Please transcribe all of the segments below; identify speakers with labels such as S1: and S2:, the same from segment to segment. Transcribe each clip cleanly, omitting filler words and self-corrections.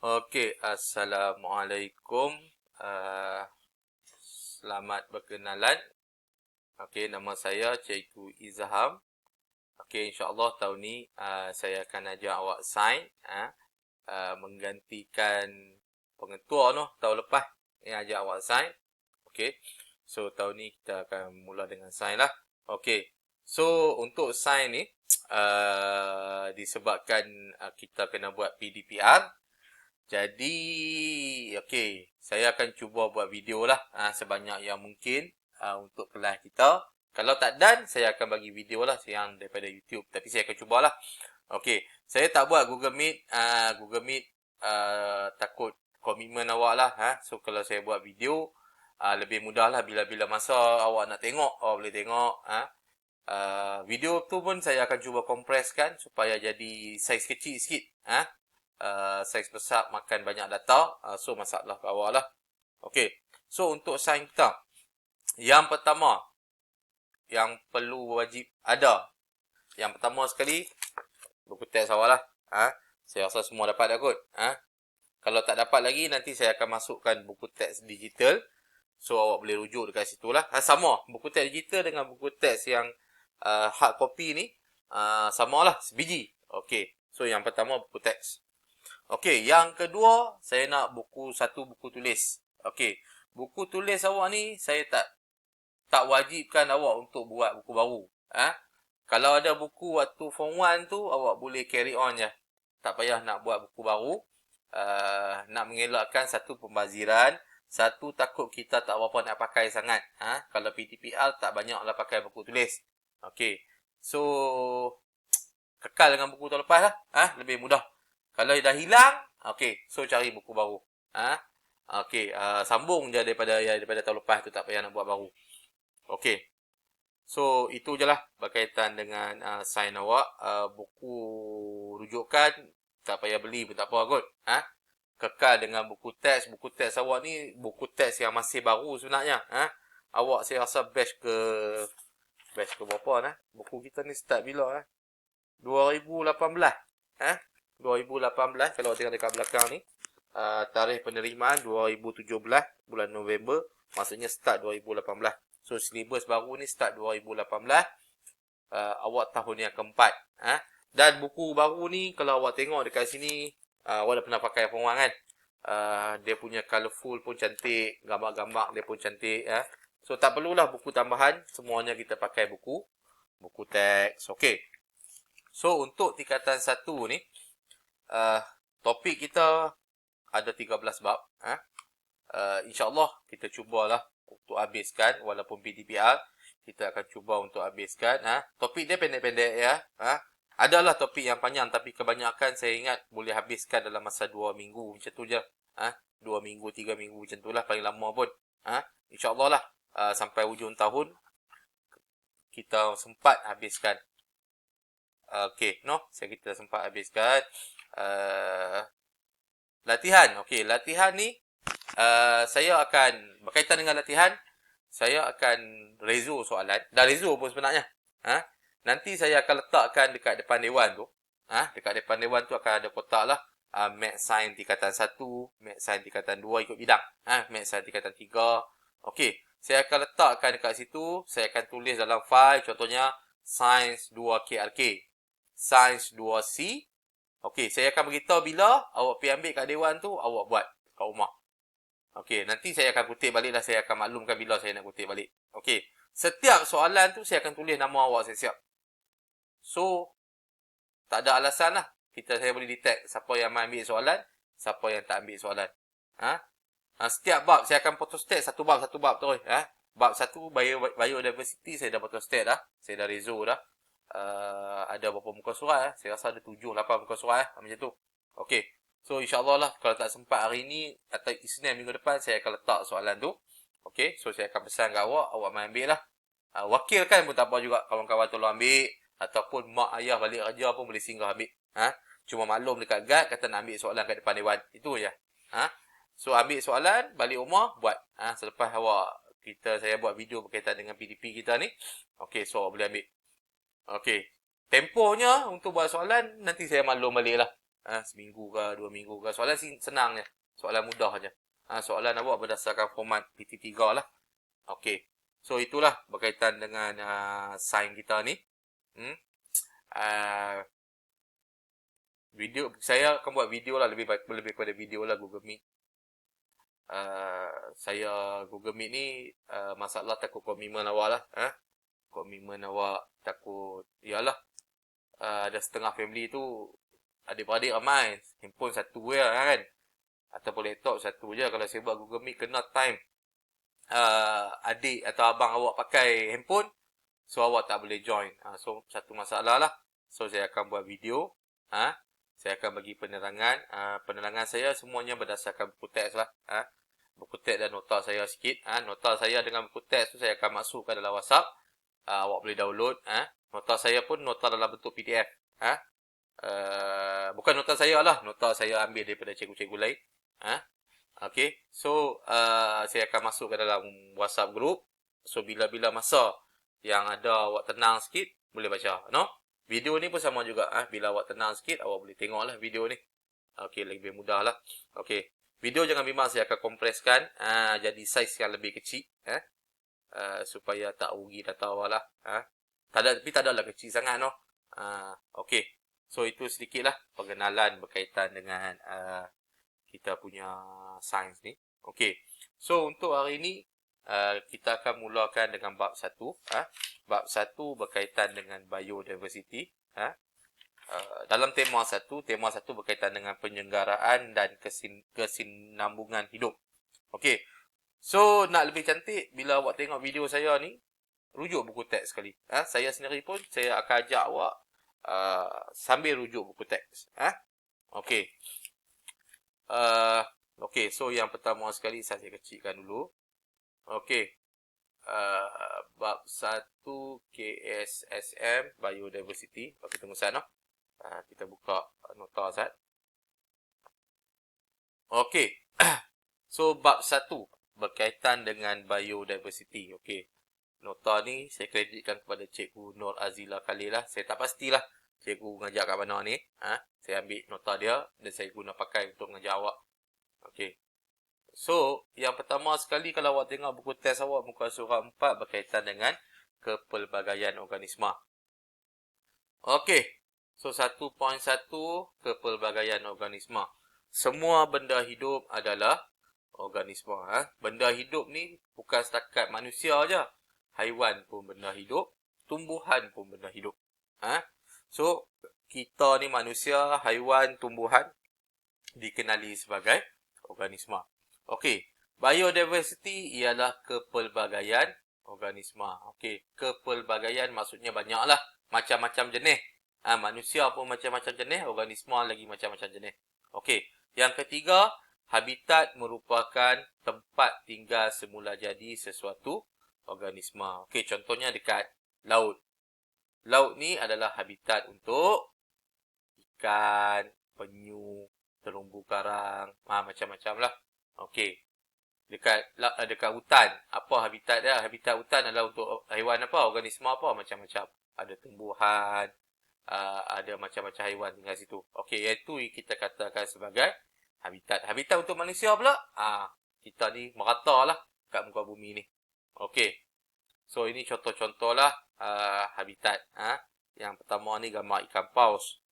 S1: Okey, Assalamualaikum. Uh, Selamat berkenalan. Okey, nama saya Cikgu Izham. Okey, insya-Allah tahun ni saya akan ajar awak sains menggantikan pengetua noh tahun lepas yang ajar awak sains. Okey. So tahun ni kita akan mula dengan sains lah. Okey. So untuk sains ni disebabkan kita kena buat PDPR. Jadi, okey, saya akan cuba buat video lah sebanyak yang mungkin untuk kelas kita. Kalau tak done, saya akan bagi video lah yang daripada YouTube. Tapi saya akan cubalah. Okey, saya tak buat Google Meet. Google Meet takut komitmen awak lah. So, kalau saya buat video, lebih mudah lah bila-bila masa awak nak tengok. Awak boleh tengok. Video tu pun saya akan cuba kompreskan supaya jadi saiz kecil sikit. Saiz besar makan banyak data. So, masalah ke awak lah. Okey. So, untuk sains kita. Yang pertama. Yang perlu wajib ada. Yang pertama sekali. Buku teks awak lah. Saya rasa semua dapat dah kot. Kalau tak dapat lagi, nanti saya akan masukkan buku teks digital. So, awak boleh rujuk dekat situ lah. Sama. Buku teks digital dengan buku teks yang hard copy ni. Sama lah. Sebiji. Okey. So, yang pertama buku teks. Okey, yang kedua, saya nak satu buku tulis. Okey, buku tulis awak ni, saya tak wajibkan awak untuk buat buku baru. Kalau ada buku waktu form 1 tu, awak boleh carry on je. Tak payah nak buat buku baru. Nak mengelakkan satu pembaziran. Satu, takut kita tak apa-apa nak pakai sangat. Kalau PTPR, tak banyaklah pakai buku tulis. Okey, so, kekal dengan buku tahun lepas lah. Lebih mudah. Kalau dah hilang, okey, so cari buku baru. Okey, sambung je daripada tahun lepas tu, tak payah nak buat baru. Okey. So, itu je lah berkaitan dengan sains awak. Buku rujukan, tak payah beli pun tak apa kot. Kekal dengan buku teks. Buku teks awak ni, buku teks yang masih baru sebenarnya. Awak saya rasa batch ke berapa buku kita ni start bila 2018. 2018 kalau tengok dekat belakang ni, tarikh penerimaan 2017 bulan November, maksudnya start 2018. So silibus baru ni start 2018. Awak tahun yang keempat. Dan buku baru ni kalau awak tengok dekat sini, awak dah pernah pakai form 1 kan. Dia punya colourful pun cantik, gambar-gambar dia pun cantik. So tak perlulah buku tambahan, semuanya kita pakai buku teks. Okey. So untuk tingkatan 1 ni, topik kita ada 13 bab. InsyaAllah kita cubalah untuk habiskan. Walaupun PDPR, kita akan cuba untuk habiskan. Topik dia pendek-pendek ya. Adalah topik yang panjang, tapi kebanyakan saya ingat boleh habiskan dalam masa 2 minggu. Macam tu je. 2 minggu, 3 minggu macam tu lah. Paling lama pun. InsyaAllah lah. Sampai hujung tahun, kita sempat habiskan. Okey, kita sempat habiskan. Latihan. Okey, latihan ni saya akan berkaitan dengan latihan, saya akan rezo soalan. Dah rezo pun sebenarnya. Nanti saya akan letakkan dekat depan dewan tu. Dekat depan dewan tu akan ada kotak lah. Maths Sains tingkatan 1, Maths Sains tingkatan 2 ikut bidang. Maths Sains tingkatan 3. Okey, saya akan letakkan dekat situ. Saya akan tulis dalam file, contohnya Sains 2 KRK, Sains 2C. Okey, saya akan beritahu bila awak pergi ambil kat dewan tu, awak buat kat rumah. Okey, nanti saya akan kutip balik lah. Saya akan maklumkan bila saya nak kutip balik. Okey, setiap soalan tu saya akan tulis nama awak siap-siap. So, tak ada alasan lah. Saya boleh detect siapa yang main ambil soalan, siapa yang tak ambil soalan. Setiap bab saya akan photostat satu bab terus. Bab 1 biodiversity saya dah photostat dah. Saya dah rezo dah. Ada berapa muka surat Saya rasa ada 7-8 muka surat macam tu. Okey. So insya-Allah lah, kalau tak sempat hari ni atau Isnin minggu depan, saya akan letak soalan tu. Okey. So saya akan pesan kat awak main ambil lah. Wakil kan pun tak apa juga, kawan-kawan tolong ambil, ataupun mak ayah balik kerja pun boleh singgah ambil. Cuma maklum dekat guard kata nak ambil soalan kat depan dewan. Itu je. So ambil soalan, balik rumah buat. Selepas saya buat video berkaitan dengan PDP kita ni. Okey, so awak boleh ambil. Okey. Tempohnya untuk buat soalan nanti saya maklum balik lah. Seminggu ke, 2 minggu ke. Soalan senang je. Soalan mudah je. Soalan awak berdasarkan format PT3 lah. Okey. So, itulah berkaitan dengan sign kita ni. Video saya akan buat video lah, lebih pada video lah Google Meet. Saya Google Meet ni masalah takut komitmen awak lah. Komitmen awak takut, yalah, ada setengah family tu adik-beradik ramai, handphone satu je kan, ataupun laptop satu je. Kalau saya buat Google Meet kena time adik atau abang awak pakai handphone, so awak tak boleh join. So satu masalah lah. So saya akan buat video, saya akan bagi penerangan. Penerangan saya semuanya berdasarkan buku teks lah. Buku teks dan nota saya sikit. Nota saya dengan buku teks tu saya akan masukkan dalam WhatsApp. Awak boleh download. Nota saya pun nota dalam bentuk PDF. Bukan nota saya lah. Nota saya ambil daripada cikgu-cikgu lain. Okay. So, saya akan masukkan dalam WhatsApp group. So, bila-bila masa yang ada awak tenang sikit, boleh baca. No? Video ni pun sama juga. Bila awak tenang sikit, awak boleh tengok lah video ni. Okay, lebih mudah lah. Okay. Video jangan bimbang, saya akan kompreskan. Jadi saiz yang lebih kecil. Supaya tak rugi data awak lah. Tapi tak adalah kecil sangat, no? Okay. So, itu sedikit lah pengenalan berkaitan dengan kita punya sains ni. Okay. So, untuk hari ni, kita akan mulakan dengan bab 1. Bab 1 berkaitan dengan biodiversity. Dalam tema 1 berkaitan dengan penyelenggaraan dan kesinambungan hidup. Okay. So, nak lebih cantik, bila awak tengok video saya ni, rujuk buku teks sekali. Saya sendiri pun, saya akan ajak awak sambil rujuk buku teks. Okay. Okay, so yang pertama sekali saya kecilkan dulu. Okay. Bab 1 KSSM Biodiversity. Okay, tunggu sana. Kita buka nota Zat. Okay. So, bab 1 berkaitan dengan biodiversity. Okay. Nota ni saya kreditkan kepada Cikgu Nur Azila Khalil lah. Saya tak pastilah cikgu ngajar kat mana ni. Saya ambil nota dia dan saya guna pakai untuk mengajar awak. Okay. So, yang pertama sekali kalau awak tengok buku teks awak muka surat 4 berkaitan dengan kepelbagaian organisma. Okay. So, 1.1 kepelbagaian organisma. Semua benda hidup adalah organisma. Benda hidup ni bukan setakat manusia aja. Haiwan pun benda hidup. Tumbuhan pun benda hidup. So, kita ni manusia, haiwan, tumbuhan dikenali sebagai organisma. Okey, biodiversity ialah kepelbagaian organisma. Okey, kepelbagaian maksudnya banyaklah, macam-macam jenis. Manusia pun macam-macam jenis, organisma lagi macam-macam jenis. Okey, yang ketiga, habitat merupakan tempat tinggal semula jadi sesuatu organisma. Okey, contohnya dekat laut. Laut ni adalah habitat untuk ikan, penyu, terumbu karang, macam-macam lah. Okey. Dekat hutan, apa habitat dia? Habitat hutan adalah untuk haiwan apa? Organisma apa? Macam-macam. Ada tumbuhan, ada macam-macam haiwan tinggal situ. Okey, iaitu kita katakan sebagai habitat. Habitat untuk manusia pula, kita ni merata lah kat muka bumi ni. Okey. So, ini contoh-contoh lah habitat. Yang pertama ni gambar ikan paus.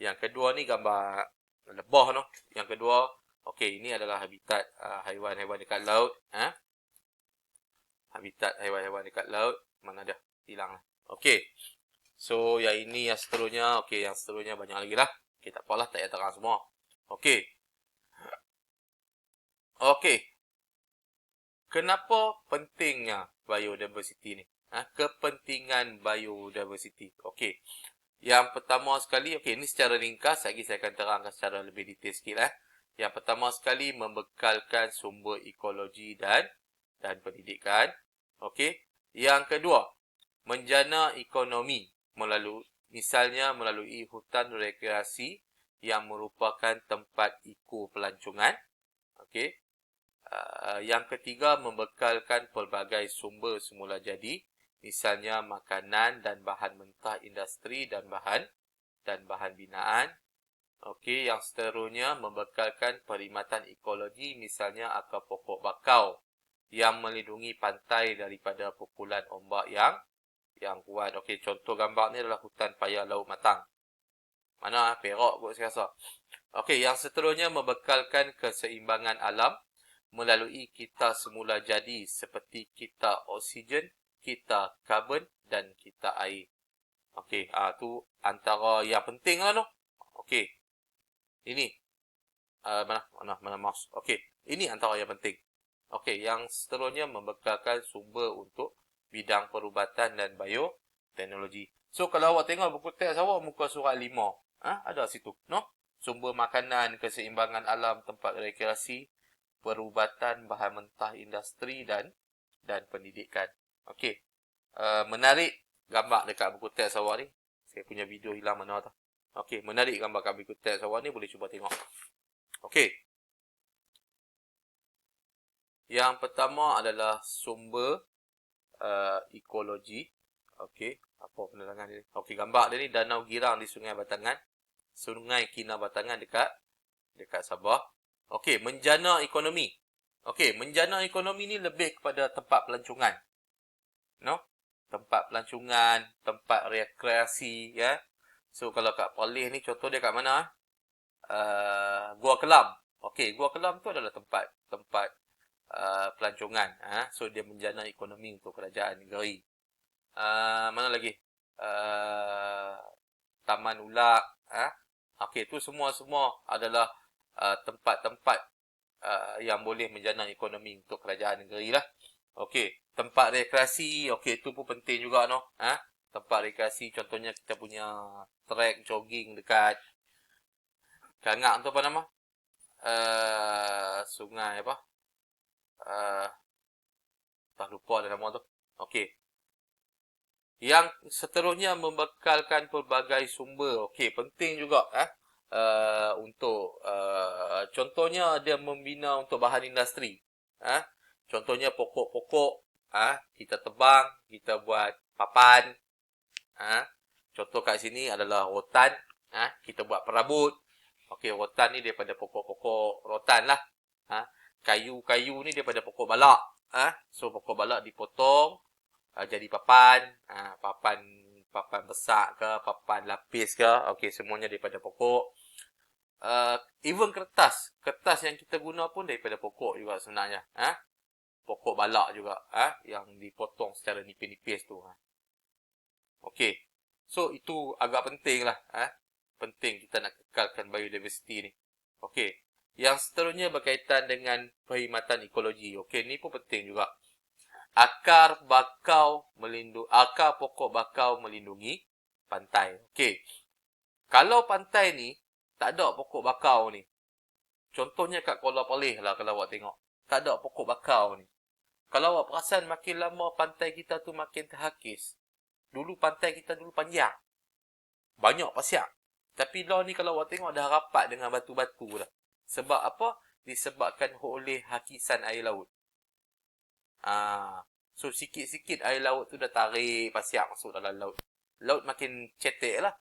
S1: Yang kedua ni gambar lebah no. Yang kedua, okey, ini adalah habitat haiwan-haiwan dekat laut. Habitat haiwan-haiwan dekat laut. Mana dia? Hilang lah. Okey. So, yang ini yang seterusnya. Okey, yang seterusnya banyak lagi lah. Okey, tak apalah, tak payah terang semua. Okey. Okey. Kenapa pentingnya biodiversity ni? Kepentingan biodiversity. Okey. Yang pertama sekali, okey, ini secara ringkas, lagi saya akan terangkan secara lebih detail sikit. Yang pertama sekali, membekalkan sumber ekologi dan pendidikan. Okey. Yang kedua, menjana ekonomi misalnya melalui hutan rekreasi yang merupakan tempat pelancongan. Okey. Yang ketiga, membekalkan pelbagai sumber semula jadi, misalnya makanan dan bahan mentah industri dan bahan binaan. Okey, yang seterusnya membekalkan perkhidmatan ekologi, misalnya akar pokok bakau yang melindungi pantai daripada pukulan ombak yang kuat. Okey, contoh gambar ni adalah hutan paya Laut Matang. Mana Perak kot saya rasa. Okey, yang seterusnya membekalkan keseimbangan alam melalui kita semula jadi seperti kita oksigen, kita karbon dan kita air. Okey, tu antara yang penting lah tu. Okey. Ini mana mouse. Okey, ini antara yang penting. Okey, yang seterusnya membekalkan sumber untuk bidang perubatan dan bioteknologi. So kalau awak tengok buku teks awak muka surat 5, ada situ, no? Sumber makanan, keseimbangan alam, tempat rekreasi, perubatan bahan mentah industri dan pendidikan. Okey. Menarik gambar dekat buku teks awak ni. Saya punya video hilang mana tu. Okey, menarik gambar kat buku teks awak ni, boleh cuba tengok. Okey. Yang pertama adalah sumber ekologi. Okey, apa penerangan dia? Okey, gambar dia ni danau girang di Sungai Batangan. Sungai Kina Batangan dekat Sabah. Okey, menjana ekonomi. Okey, menjana ekonomi ni lebih kepada tempat pelancongan. No? Tempat pelancongan, tempat rekreasi, ya. So kalau kat Perlis ni contoh dia kat mana? Gua Kelam. Okey, Gua Kelam tu adalah tempat pelancongan. So dia menjana ekonomi untuk kerajaan negeri. Mana lagi? Taman Ulak. Okey, tu semua adalah tempat-tempat yang boleh menjana ekonomi untuk kerajaan negeri lah. Okey, tempat rekreasi. Okey, tu pun penting juga no. Tempat rekreasi contohnya kita punya trek jogging dekat Kangak tu apa nama? Sungai apa? Tak lupa dah nama tu. Okey. Yang seterusnya membekalkan pelbagai sumber. Okey, penting juga untuk contohnya dia membina untuk bahan industri. Contohnya pokok-pokok kita tebang, kita buat papan. Contoh kat sini adalah rotan, kita buat perabot. Okey, rotan ni daripada pokok-pokok rotan lah. Kayu-kayu ni daripada pokok balak. So pokok balak dipotong jadi papan, papan besar ke, papan lapis ke. Okey, semuanya daripada pokok. Even kertas yang kita guna pun daripada pokok juga sebenarnya. Pokok balak juga, yang dipotong secara nipis-nipis tu. Okey. So itu agak penting lah. Penting kita nak kekalkan biodiversity ni. Okey. Yang seterusnya berkaitan dengan perkhidmatan ekologi. Okey, ni pun penting juga. Akar pokok bakau melindungi pantai. Okey. Kalau pantai ni tak ada pokok bakau ni. Contohnya kat Kuala Perlis lah kalau awak tengok. Tak ada pokok bakau ni. Kalau awak perasan makin lama pantai kita tu makin terhakis. Dulu pantai kita dulu panjang. Banyak pasir. Tapi lah ni kalau awak tengok dah rapat dengan batu-batu dah. Sebab apa? Disebabkan oleh hakisan air laut. So sikit-sikit air laut tu dah tarik pasir masuk dalam laut. Laut makin cetek lah.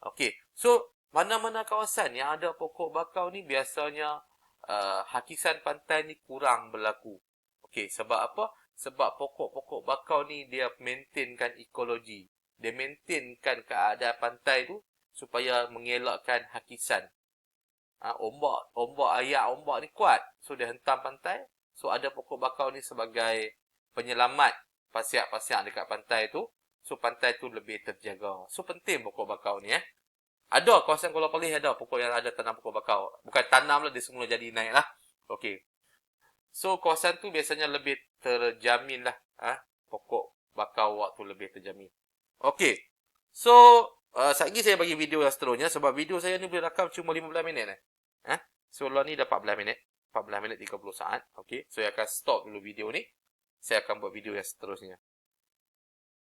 S1: Okey. So mana-mana kawasan yang ada pokok bakau ni biasanya hakisan pantai ni kurang berlaku. Okey, sebab apa? Sebab pokok-pokok bakau ni dia maintainkan ekologi. Dia maintainkan keadaan pantai tu supaya mengelakkan hakisan. Ayak ombak ni kuat. So dia hentam pantai. So ada pokok bakau ni sebagai penyelamat pasir-pasir dekat pantai tu. So pantai tu lebih terjaga. So penting pokok bakau ni Ada kawasan Kuala Perlis ada pokok yang ada tanam pokok bakau. Bukan tanam lah, dia semula jadi naik lah. Okey. So kawasan tu biasanya lebih terjamin lah. Pokok bakau waktu lebih terjamin. Okey. So sekejap lagi saya bagi video yang seterusnya. Sebab video saya ni boleh rakam cuma 15 minit. So lah ni dah 14 minit. 14 minit 30 saat. Okey. So saya akan stop dulu video ni. Saya akan buat video yang seterusnya.